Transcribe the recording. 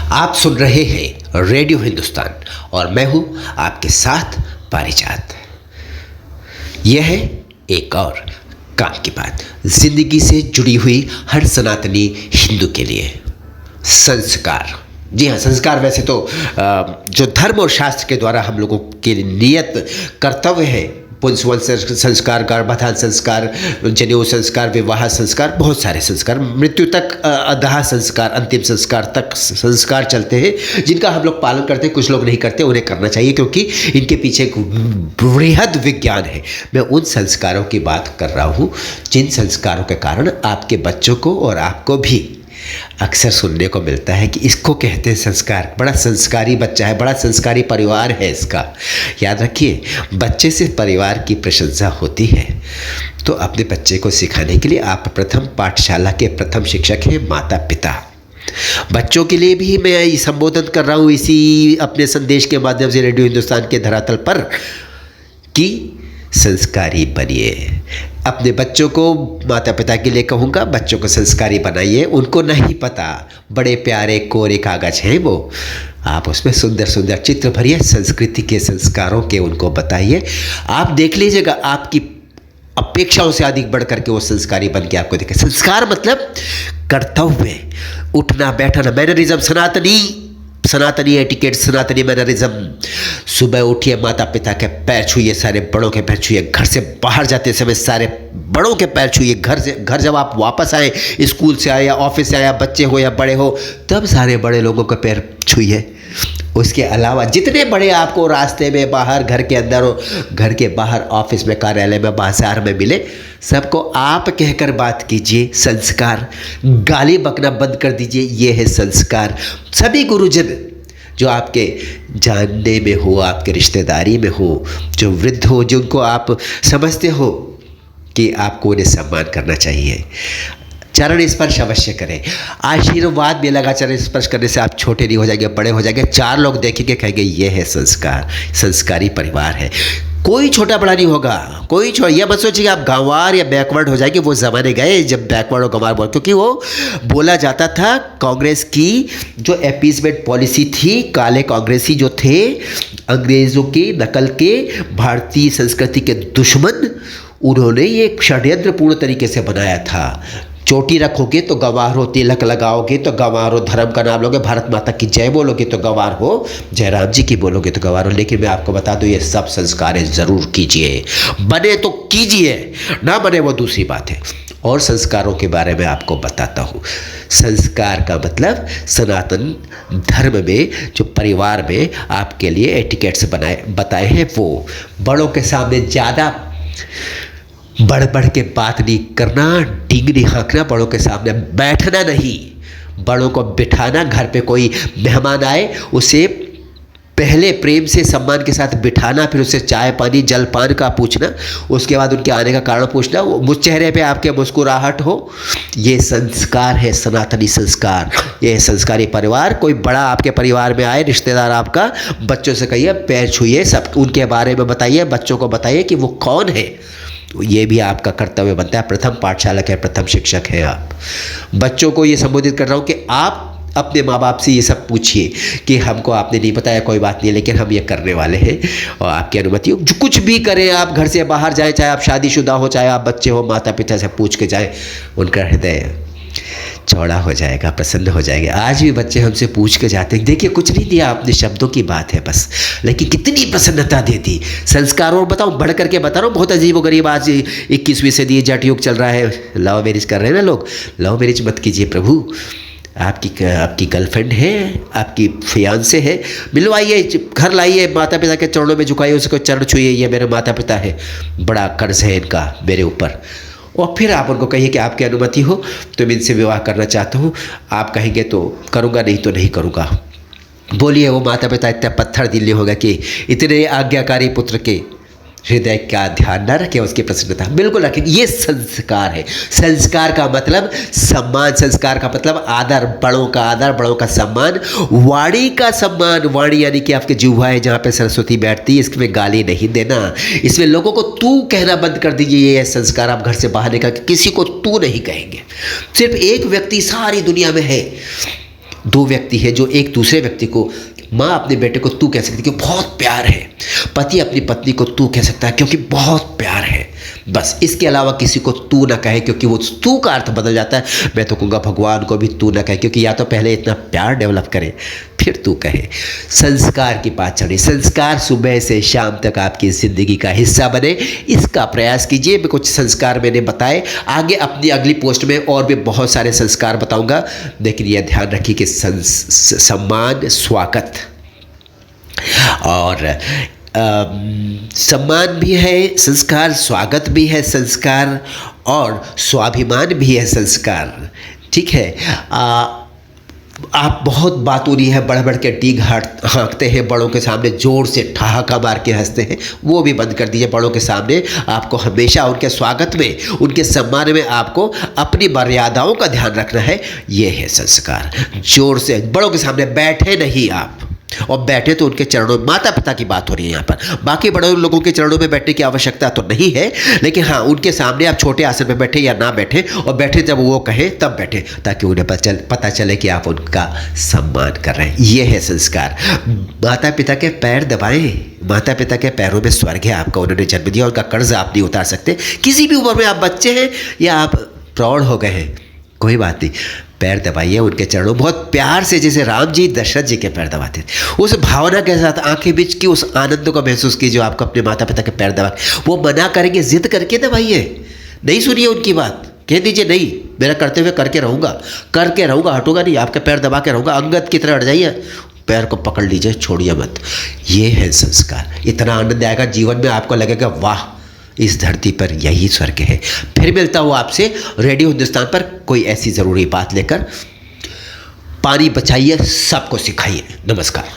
आप सुन रहे हैं रेडियो हिंदुस्तान और मैं हूं आपके साथ पारिजात। यह है एक और काम की बात, जिंदगी से जुड़ी हुई हर सनातनी हिंदू के लिए। संस्कार, जी हाँ, संस्कार वैसे तो जो धर्म और शास्त्र के द्वारा हम लोगों के नियत कर्तव्य है, पुंसवन संस्कार, गर्भाधान संस्कार, जनेऊ संस्कार, विवाह संस्कार, बहुत सारे संस्कार, मृत्यु तक अदाह संस्कार, अंतिम संस्कार तक संस्कार चलते हैं जिनका हम लोग पालन करते हैं। कुछ लोग नहीं करते, उन्हें करना चाहिए क्योंकि इनके पीछे एक बृहद विज्ञान है। मैं उन संस्कारों की बात कर रहा हूँ जिन संस्कारों के कारण आपके बच्चों को और आपको भी अक्सर सुनने को मिलता है कि इसको कहते हैं संस्कार। बड़ा संस्कारी बच्चा है, बड़ा संस्कारी परिवार है इसका। याद रखिए, बच्चे से परिवार की प्रशंसा होती है। तो अपने बच्चे को सिखाने के लिए आप प्रथम पाठशाला के प्रथम शिक्षक हैं माता पिता। बच्चों के लिए भी मैं संबोधन कर रहा हूँ इसी अपने संदेश के माध्यम से रेडियो हिंदुस्तान के धरातल पर कि संस्कारी बनिए। अपने बच्चों को, माता पिता के लिए कहूँगा, बच्चों को संस्कारी बनाइए। उनको नहीं पता, बड़े प्यारे कोरे कागज हैं वो, आप उसमें सुंदर सुंदर चित्र भरिए, संस्कृति के संस्कारों के उनको बताइए। आप देख लीजिएगा, आपकी अपेक्षाओं से अधिक बढ़ करके वो संस्कारी बन के आपको दिखे। संस्कार मतलब कर्तव्य, उठना बैठना, मैनरिज्म, सनातनी एटिकेट, सनातनी मैनरिज्म। सुबह उठिए, माता पिता के पैर छूइए, सारे बड़ों के पैर छूइए। घर से बाहर जाते समय सारे बड़ों के पैर छूइए। घर जब आप वापस आए, स्कूल से आए या ऑफिस से आए, बच्चे हो या बड़े हो, तब सारे बड़े लोगों के पैर छूइए। उसके अलावा जितने बड़े आपको रास्ते में, बाहर, घर के अंदर हो, घर के बाहर, ऑफिस में, कार्यालय में, बाजार में मिले, सबको आप कहकर बात कीजिए। संस्कार। गाली बकना बंद कर दीजिए, ये है संस्कार। सभी गुरुजन जो आपके जानने में हो, आपके रिश्तेदारी में हो, जो वृद्ध हो, जिनको आप समझते हो कि आपको उन्हें सम्मान करना चाहिए, चरण स्पर्श अवश्य करें। आशीर्वाद में लगा चरण स्पर्श करने से आप छोटे नहीं हो जाएंगे, बड़े हो जाएंगे। चार लोग देखेंगे, कहेंगे ये है संस्कार, संस्कारी परिवार है। कोई छोटा बड़ा नहीं होगा, कोई ये मत सोचिए आप गंवार या बैकवर्ड हो जाएंगे। वो ज़माने गए जब बैकवर्ड और गंवार बोल, क्योंकि वो बोला जाता था कांग्रेस की जो अपीसमेंट पॉलिसी थी, काले कांग्रेसी जो थे, अंग्रेज़ों के नकल के, भारतीय संस्कृति के दुश्मन, उन्होंने ये षड्यंत्रपूर्ण तरीके से बनाया था। चोटी रखोगे तो गंवार हो, तिलक लगाओगे तो गंवार हो, धर्म का नाम लोगे, भारत माता की जय बोलोगे तो गंवार हो, जयराम जी की बोलोगे तो गंवार हो। लेकिन मैं आपको बता दूं, ये सब संस्कार ज़रूर कीजिए। बने तो कीजिए, ना बने वो दूसरी बात है। और संस्कारों के बारे में आपको बताता हूँ। संस्कार का मतलब सनातन धर्म में जो परिवार में आपके लिए एटिकेट्स बताए हैं, वो बड़ों के सामने ज़्यादा बढ़ बढ़ के बात नहीं करना, डींग नहीं हाँकना, बड़ों के सामने बैठना नहीं, बड़ों को बिठाना। घर पे कोई मेहमान आए, उसे पहले प्रेम से, सम्मान के साथ बिठाना, फिर उससे चाय पानी जलपान का पूछना, उसके बाद उनके आने का कारण पूछना, वो मुझ चेहरे पे आपके मुस्कुराहट हो। ये संस्कार है, सनातनी संस्कार। ये संस्कारी परिवार। कोई बड़ा आपके परिवार में आए, रिश्तेदार आपका, बच्चों से कहिए पैर छूइए, सब उनके बारे में बताइए, बच्चों को बताइए कि वो कौन है। ये भी आपका कर्तव्य बनता है। प्रथम पाठशाला के प्रथम शिक्षक हैं आप। बच्चों को ये संबोधित कर रहा हूँ कि आप अपने माँ बाप से ये सब पूछिए कि हमको आपने नहीं बताया, कोई बात नहीं, लेकिन हम ये करने वाले हैं और आपकी अनुमति हो। जो कुछ भी करें, आप घर से बाहर जाएं, चाहे आप शादीशुदा हो, चाहे आप बच्चे हो, माता पिता से पूछ के जाएं, उनका हृदय चौड़ा हो जाएगा, प्रसन्न हो जाएंगे। आज भी बच्चे हमसे पूछ के जाते हैं, देखिए कुछ नहीं दिया आपने, शब्दों की बात है बस, लेकिन कितनी प्रसन्नता देती। संस्कार। और बताऊँ, बढ़ करके बता रहा हूँ, बहुत अजीब व गरीब आज 21वीं सदी जट युग चल रहा है। लव मैरिज कर रहे हैं ना लोग। लव मैरिज मत कीजिए प्रभु। आपकी गर्लफ्रेंड है, आपकी फियांसे है, मिलवाइए, घर लाइए, माता पिता के चरणों में झुकाइए, उसको चरण छूइए, ये मेरे माता पिता है, बड़ा कर्ज है इनका मेरे ऊपर। और फिर आप उनको कहिए कि आपकी अनुमति हो तो मैं इनसे विवाह करना चाहता हूँ। आप कहेंगे तो करूँगा, नहीं तो नहीं करूँगा। बोलिए, वो माता पिता इतना पत्थर दिल नहीं होगा कि इतने आज्ञाकारी पुत्र के हृदय का ध्यान न रखें, उसकी प्रसन्नता बिल्कुल रखें। ये संस्कार है। संस्कार का मतलब सम्मान, संस्कार का मतलब आदर, बड़ों का आदर, बड़ों का सम्मान, वाणी का सम्मान। वाणी यानी कि आपके जिह्वा है जहाँ पे सरस्वती बैठती है, इसमें गाली नहीं देना, इसमें लोगों को तू कहना बंद कर दीजिए। ये संस्कार। आप घर से बाहर निकल के किसी को तू नहीं कहेंगे। सिर्फ एक व्यक्ति सारी दुनिया में है, दो व्यक्ति हैं जो एक दूसरे व्यक्ति को, माँ अपने बेटे को तू कह सकती है क्योंकि बहुत प्यार है, पति अपनी पत्नी को तू कह सकता है क्योंकि बहुत प्यार है। बस इसके अलावा किसी को तू ना कहे, क्योंकि वो तू का अर्थ बदल जाता है। मैं तो कहूँगा भगवान को भी तू ना कहे, क्योंकि या तो पहले इतना प्यार डेवलप करे फिर तू कहे। संस्कार की बात चल रही, संस्कार सुबह से शाम तक आपकी ज़िंदगी का हिस्सा बने, इसका प्रयास कीजिए। मैं कुछ संस्कार मैंने बताए, आगे अपनी अगली पोस्ट में और भी बहुत सारे संस्कार बताऊंगा, लेकिन यह ध्यान रखिए कि सम्मान, स्वागत और सम्मान भी है संस्कार, स्वागत भी है संस्कार, और स्वाभिमान भी है संस्कार। ठीक है। आप बहुत बात हो रही है, बढ़ बढ़ के डीग हाँकते हैं, बड़ों के सामने ज़ोर से ठहाका मार के हंसते हैं, वो भी बंद कर दीजिए। बड़ों के सामने आपको हमेशा उनके स्वागत में, उनके सम्मान में आपको अपनी मर्यादाओं का ध्यान रखना है। ये है संस्कार। ज़ोर से बड़ों के सामने बैठे नहीं आप, और बैठे तो उनके चरणों में, माता पिता की बात हो रही है यहाँ पर, बाकी बड़े लोगों के चरणों में बैठने की आवश्यकता तो नहीं है, लेकिन हाँ उनके सामने आप छोटे आसन में बैठे या ना बैठे, और बैठे जब वो कहें तब बैठे, ताकि उन्हें पता चले कि आप उनका सम्मान कर रहे हैं। ये है संस्कार। माता पिता के पैर दबाएं, माता पिता के पैरों में स्वर्ग है आपका, उन्होंने जन्म दिया, उनका कर्ज आप नहीं उतार सकते। किसी भी उम्र में आप बच्चे हैं या आप प्रौढ़ हो गए हैं, कोई बात नहीं, पैर दबाइए उनके चरणों, बहुत प्यार से, जैसे राम जी दशरथ जी के पैर दबाते थे, उस भावना के साथ आंखें बीच की उस आनंद को महसूस कीजिए जो आपको अपने माता पिता के पैर दबा, वो मना करेंगे, जिद करके दबाइए, नहीं सुनिए उनकी बात, कह दीजिए नहीं मेरा करते हुए करके रहूँगा, हटूंगा नहीं, आपके पैर दबा के रहूँगा, अंगद की तरह हट जाइए, पैर को पकड़ लीजिए, छोड़िए मत। ये है संस्कार। इतना आनंद आएगा जीवन में, आपको लगेगा वाह इस धरती पर यही स्वर्ग है। फिर मिलता हूँ आपसे रेडियो हिंदुस्तान पर कोई ऐसी ज़रूरी बात लेकर। पानी बचाइए, सबको सिखाइए। नमस्कार।